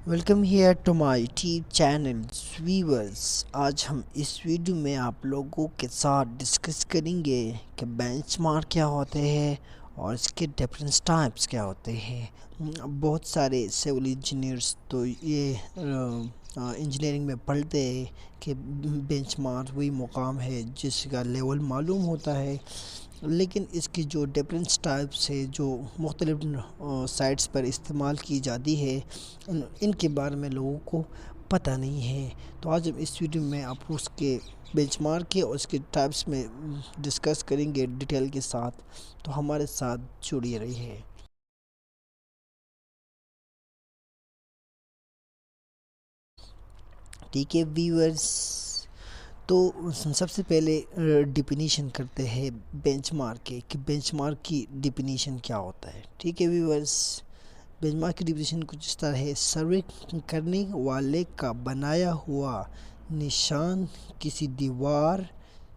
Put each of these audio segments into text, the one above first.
Welcome here to my tape channel viewers. آج ہم اس video میں آپ لوگوں کے ساتھ ڈسکس کریں گے کہ بینچ مارک کیا ہوتے ہیں اور اس کے ڈفرینس ٹائپس کیا ہوتے ہیں. بہت سارے سول انجینئرس تو یہ انجینئرنگ میں پڑھتے ہیں کہ بینچ مارک وہی مقام ہے جس کا لیول معلوم ہوتا ہے، لیکن اس کی جو ڈفرینس ٹائپس ہے جو مختلف سائٹس پر استعمال کی جاتی ہے ان کے بارے میں لوگوں کو پتہ نہیں ہے. تو آج ہم اس ویڈیو میں آپ کو اس کے بینچ مارک کے اور اس کے ٹائپس میں ڈسکس کریں گے ڈیٹیل کے ساتھ، تو ہمارے ساتھ جڑی رہیے. ٹھیک ہے ویورز، تو سب سے پہلے ڈیفینیشن کرتے ہیں بینچ مارک کے کہ بینچ مارک کی ڈیفینیشن کیا ہوتا ہے. ٹھیک ہے ویورز، بینچ مارک کی ڈیفینیشن کچھ اس طرح ہے: سروے کرنے والے کا بنایا ہوا نشان کسی دیوار،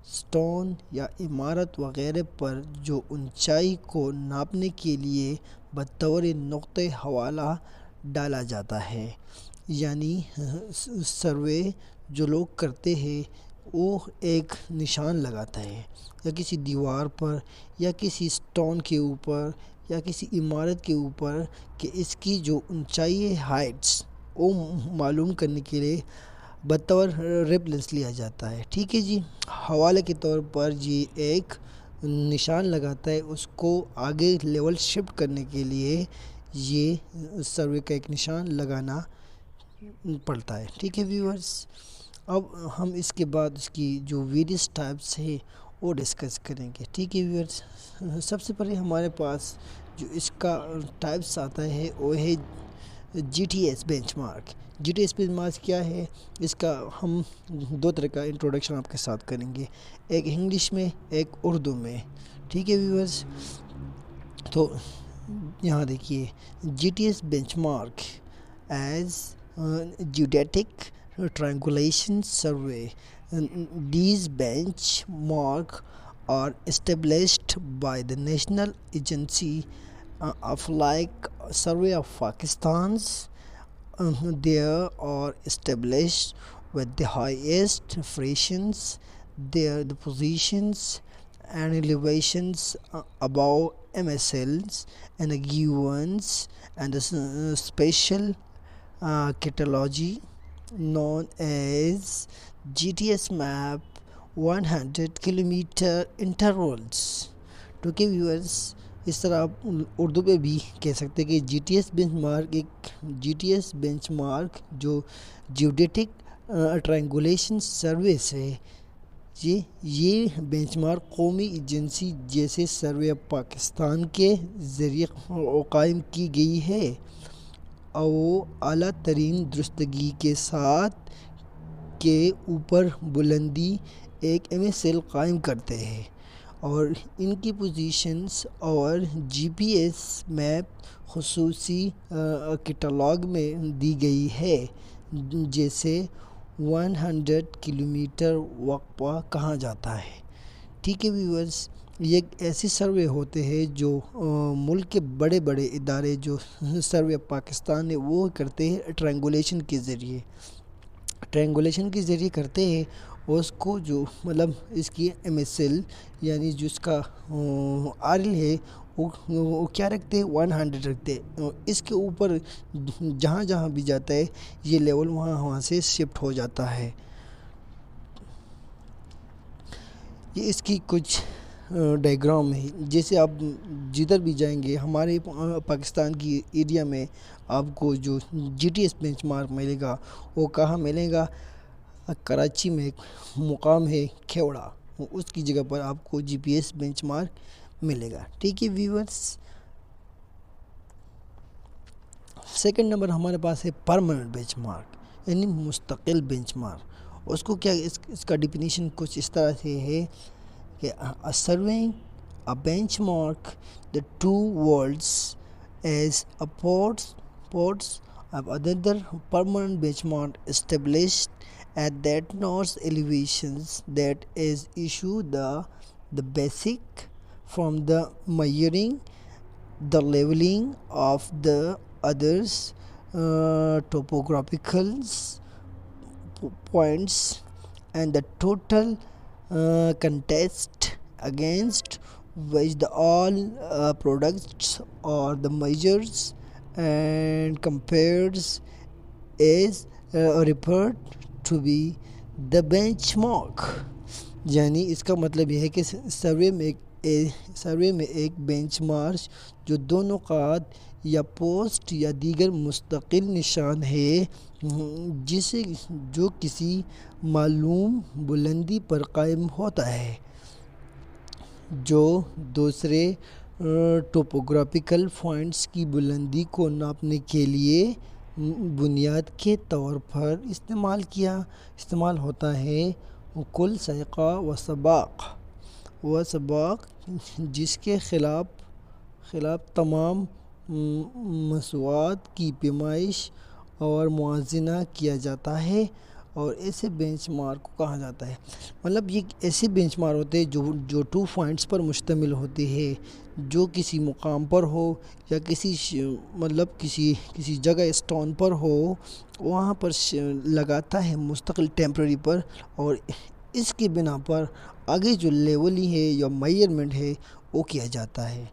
سٹون یا عمارت وغیرہ پر جو اونچائی کو ناپنے کے لیے بطور نقطہ حوالہ ڈالا جاتا ہے. یعنی سروے جو لوگ کرتے ہیں وہ ایک نشان لگاتا ہے یا کسی دیوار پر یا کسی سٹون کے اوپر یا کسی عمارت کے اوپر کہ اس کی جو اونچائی ہے، ہائٹس، وہ معلوم کرنے کے لیے بطور ریفرنس لیا جاتا ہے. ٹھیک ہے جی، حوالے کے طور پر یہ ایک نشان لگاتا ہے، اس کو آگے لیول شفٹ کرنے کے لیے یہ سروے کا ایک نشان لگانا پڑتا ہے. ٹھیک ہے ویورز، اب ہم اس کے بعد اس کی جو ویریس ٹائپس ہے وہ ڈسکس کریں گے. ٹھیک ہے ویورز، سب سے پہلے ہمارے پاس جو اس کا ٹائپس آتا ہے وہ ہے G T S benchmark. G T S benchmark کیا ہے؟ اس کا ہم دو طرح کا انٹروڈکشن آپ کے ساتھ کریں گے، ایک انگلش میں ایک اردو میں. ٹھیک ہے ویورز، تو یہاں دیکھیے G T S benchmark as geodetic triangulation survey. These benchmarks are established by the National Agency of like Survey of Pakistan's. They are established with the highest variations, the positions and elevations above MSLs and the given and the special catalog known as GTS map 100 kilometer intervals. تو کہ viewers اس طرح آپ اردو پہ بھی کہہ سکتے ہیں کہ G T S benchmark ایک G T S benchmark جو جیوڈیٹک ٹرائنگولیشن سروس ہے. یہ بینچ مارک قومی ایجنسی جیسے سروے آف پاکستان کے ذریعے قائم کی گئی ہے اور وہ اعلیٰ ترین درستگی کے ساتھ کے اوپر بلندی ایک MSL قائم کرتے ہیں، اور ان کی پوزیشنز اور جی پی ایس میپ خصوصی کیٹالاگ میں دی گئی ہے جیسے 100 کلومیٹر وقفہ کہا جاتا ہے. ٹھیک ہے ویورز، یہ ایک ایسے سروے ہوتے ہیں جو ملک کے بڑے بڑے ادارے جو سروے آف پاکستان ہے وہ کرتے ہیں ٹرائنگولیشن کے ذریعے کرتے ہیں. اور اس کو جو مطلب اس کی MSL یعنی جو اس کا RL ہے وہ کیا رکھتے ہیں؟ 100 رکھتے ہیں. اس کے اوپر جہاں جہاں بھی جاتا ہے یہ لیول وہاں سے شفٹ ہو جاتا ہے. یہ اس کی کچھ ڈائیگرام ہے، جیسے آپ جدھر بھی جائیں گے ہمارے پاکستان کی ایریا میں آپ کو جو G T S benchmark ملے گا وہ کہاں ملے گا؟ کراچی میں ایک مقام ہے کھیوڑا، اس کی جگہ پر آپ کو جی پی ایس بینچ مارک ملے گا. ٹھیک ہے ویورز، سیکنڈ نمبر ہمارے پاس ہے پرماننٹ بینچ مارک یعنی مستقل بینچ مارک. اس کو کیا اس کا ڈیفینیشن کچھ اس طرح سے ہے کہ surveying a benchmark the two worlds as opposed of another permanent benchmark established at that north elevations that is issue the basic from the measuring the leveling of the others topographical points and the total contest against which the all products or the measures and compares is referred to be the benchmark. یعنی اس کا مطلب یہ ہے کہ survey میں ایک bench mark جو دو نقاط یا پوسٹ یا دیگر مستقل نشان ہے جو کسی معلوم بلندی پر قائم ہوتا ہے، جو دوسرے ٹوپوگرافیکل پوائنٹس کی بلندی کو ناپنے کے لیے بنیاد کے طور پر استعمال ہوتا ہے۔ کل سائقہ و سباق جس کے خلاف تمام مساوات کی پیمائش اور موازنہ کیا جاتا ہے، اور ایسے بینچ مارک کو کہا جاتا ہے۔ مطلب یہ ایسے بینچ مارک ہوتے ہیں جو 2 پوائنٹس پر مشتمل ہوتے ہیں، جو کسی مقام پر ہو یا کسی جگہ اسٹون پر ہو، وہاں پر لگاتا ہے مستقل ٹیمپرری پر، اور اس کی بنا پر آگے جو لیولی ہے یا میئرمنٹ ہے وہ کیا جاتا ہے۔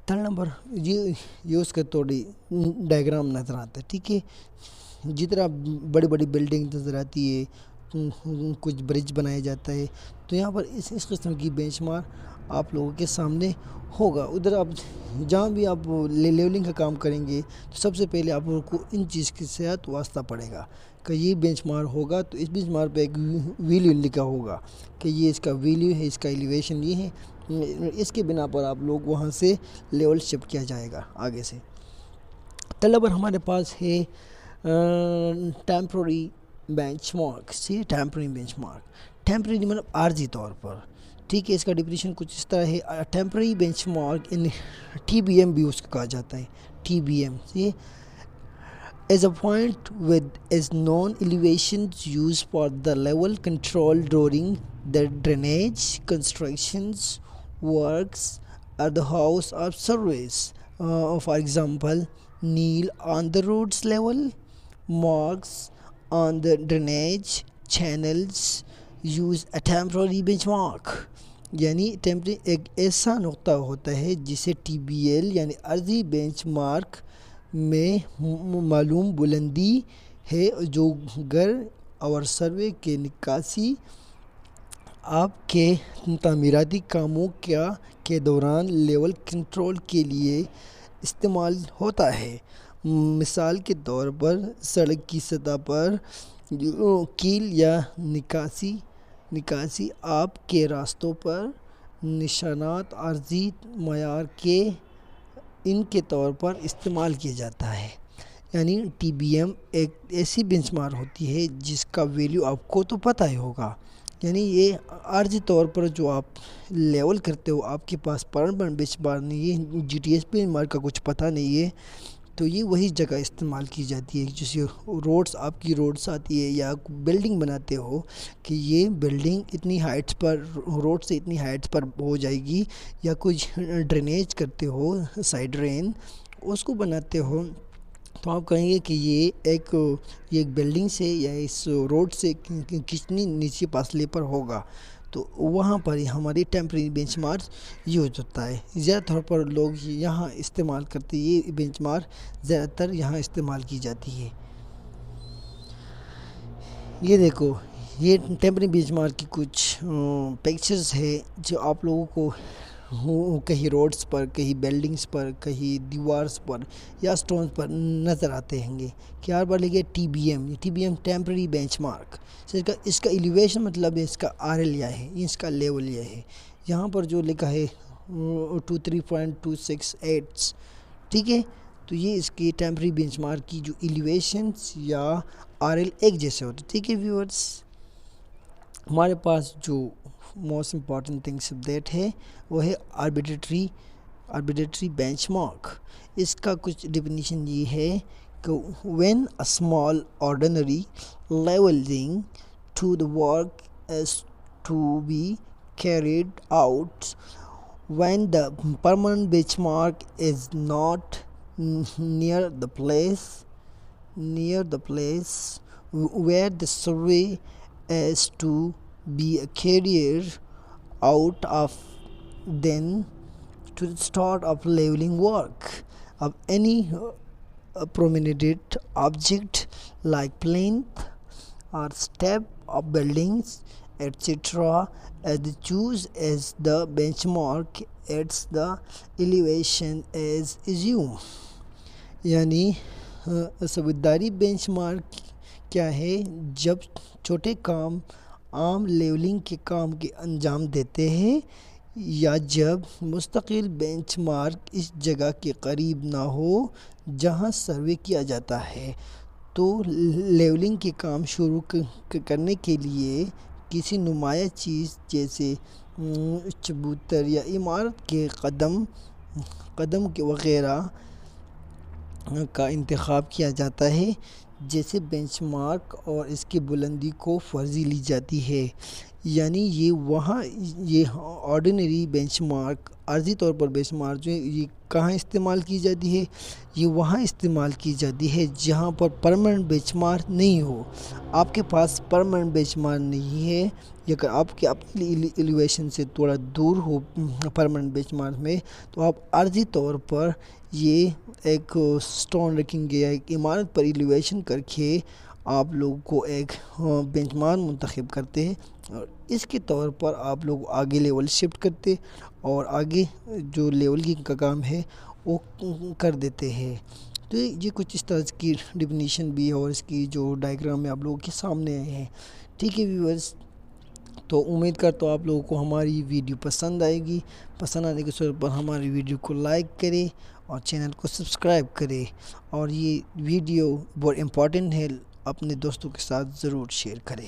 تھرڈ نمبر یہ اس کا تھوڑی ڈائیگرام نظر آتا ہے، ٹھیک ہے۔ جتنا بڑی بڑی بلڈنگ نظر آتی ہے، کچھ برج بنایا جاتا ہے، تو یہاں پر اس قسم کی بینچ مارک آپ لوگوں کے سامنے ہوگا۔ ادھر آپ جہاں بھی آپ لیولنگ کا کام کریں گے تو سب سے پہلے آپ لوگوں کو ان چیز کے ساتھ واسطہ پڑے گا کہ یہ بینچ مارک ہوگا، تو اس بینچ مارک پہ ایک ویلیو لکھا ہوگا کہ یہ اس کا ویلیو ہے، اس کا ایلیویشن یہ ہے، اس کے بنا پر آپ لوگ وہاں سے لیول شفٹ کیا جائے گا آگے سے۔ طلبہ ہمارے پاس ہے ٹیمپرری بینچ مارک۔ ٹیمپرری مطلب عارضی طور پر، ٹھیک ہے۔ اس کا ڈیفینیشن کچھ اس طرح ہے، ٹیمپرری بینچ مارک ان ٹی بی ایم بھی اس کو کہا جاتا ہے، T B M as a point with is known elevations used for the level control during the drainage constructions works at the house of service. For example, kneel on the roads level, marks on the drainage channels use a temporary benchmark. یعنی temporary ایک ایسا نقطہ ہوتا ہے جسے T B L یعنی عرضی bench mark میں معلوم بلندی ہے، جو گر اور سروے کے نکاسی آپ کے تعمیراتی کاموں کے دوران لیول کنٹرول کے لیے استعمال ہوتا ہے۔ مثال کے طور پر سڑک کی سطح پر کیل یا نکاسی آپ کے راستوں پر نشانات عارضی معیار کے ان کے طور پر استعمال کیا جاتا ہے۔ یعنی ٹی بی ایم ایک ایسی بینچ مارک ہوتی ہے جس کا ویلیو آپ کو تو پتہ ہی ہوگا، یعنی یہ عارضی طور پر جو آپ لیول کرتے ہو، آپ کے پاس پرماننٹ بینچ مارک نہیں ہے، G T S benchmark کا کچھ پتہ نہیں ہے، تو یہ وہی جگہ استعمال کی جاتی ہے جیسے آپ کی روڈس آتی ہے یا بلڈنگ بناتے ہو کہ یہ بلڈنگ اتنی ہائٹس پر روڈ سے اتنی ہائٹس پر ہو جائے گی، یا کچھ ڈرینیج کرتے ہو سائڈ ڈرین اس کو بناتے ہو، تو آپ کہیں گے کہ یہ ایک بلڈنگ سے یا اس روڈ سے کتنی نیچے فاصلے پر ہوگا، تو وہاں پر ہماری ٹیمپرری بینچ مارک یوز ہوتا ہے۔ زیادہ طور پر لوگ یہاں استعمال کرتے، یہ بینچ مارک زیادہ تر یہاں استعمال کی جاتی ہے۔ یہ دیکھو، یہ ٹیمپرری بینچ مارک کی کچھ پکچرز ہے جو آپ لوگوں کو کہیں روڈز پر، کہیں بلڈنگز پر، کہیں دیوارز پر یا سٹونز پر نظر آتے ہیں گے کہ ہر بار لکھے T B M temporary benchmark. اس کا ایلیویشن مطلب ہے اس کا آر ایل یہ ہے، اس کا لیول یہ ہے۔ یہاں پر جو لکھا ہے 23.268، ٹھیک ہے، تو یہ اس کی ٹیمپرری بینچ مارک کی جو ایلیویشنز یا آر ایل ایک جیسے ہوتے، ٹھیک ہے ویورز۔ ہمارے پاس جو موسٹ امپورٹنٹ تھنگ دیٹ ہے وہ ہے آربیٹری بینچ مارک۔ اس کا کچھ ڈیفینیشن یہ ہے کہ when a small ordinary leveling to the work is to be carried out when the permanent benchmark is not near the place where the survey is to be carried out of, then to the start of leveling work of any prominent object like plinth or step of buildings, etc. as the choose as the benchmark at the elevation is assumed. یعنی سمجھداری bench mark کیا ہے؟ جب چھوٹے کام عام levelling کے کام کے انجام دیتے ہیں یا جب مستقل بینچ مارک اس جگہ کے قریب نہ ہو جہاں سروے کیا جاتا ہے، تو لیولنگ کے کام شروع کرنے کے لیے کسی نمایاں چیز جیسے چبوتر یا عمارت کے قدم کے وغیرہ کا انتخاب کیا جاتا ہے، جیسے بینچ مارک اور اس کی بلندی کو فرضی لی جاتی ہے۔ یعنی یہ آرڈینری بینچ مارک، عارضی طور پر بینچ مارک جو ہے یہ کہاں استعمال کی جاتی ہے؟ یہ وہاں استعمال کی جاتی ہے جہاں پر پرماننٹ بینچ مارک نہیں ہو۔ آپ کے پاس پرماننٹ بینچ مارک نہیں ہے یا اگر آپ کے اپنی ایلیویشن سے تھوڑا دور ہو پرماننٹ بینچ مارک میں، تو آپ عارضی طور پر یہ ایک سٹون رکھیں گے یا ایک عمارت پر ایلیویشن کر کے آپ لوگوں کو ایک بینچ مارک منتخب کرتے ہیں، اور اس کے طور پر آپ لوگ آگے لیول شفٹ کرتے اور آگے جو لیولنگ کا کام ہے وہ کر دیتے ہیں۔ تو یہ کچھ اس طرح کی ڈیفینیشن بھی ہے اور اس کی جو ڈائیگرام میں آپ لوگوں کے سامنے آئے ہیں۔ ٹھیک ہے ویورز، تو امید کرتا ہوں آپ لوگوں کو ہماری ویڈیو پسند آئے گی۔ پسند آنے کے صورت پر ہماری ویڈیو کو لائک کریں اور چینل کو سبسکرائب کریں، اور یہ ویڈیو بہت امپورٹنٹ ہے، اپنے دوستوں کے ساتھ ضرور شیئر کریں۔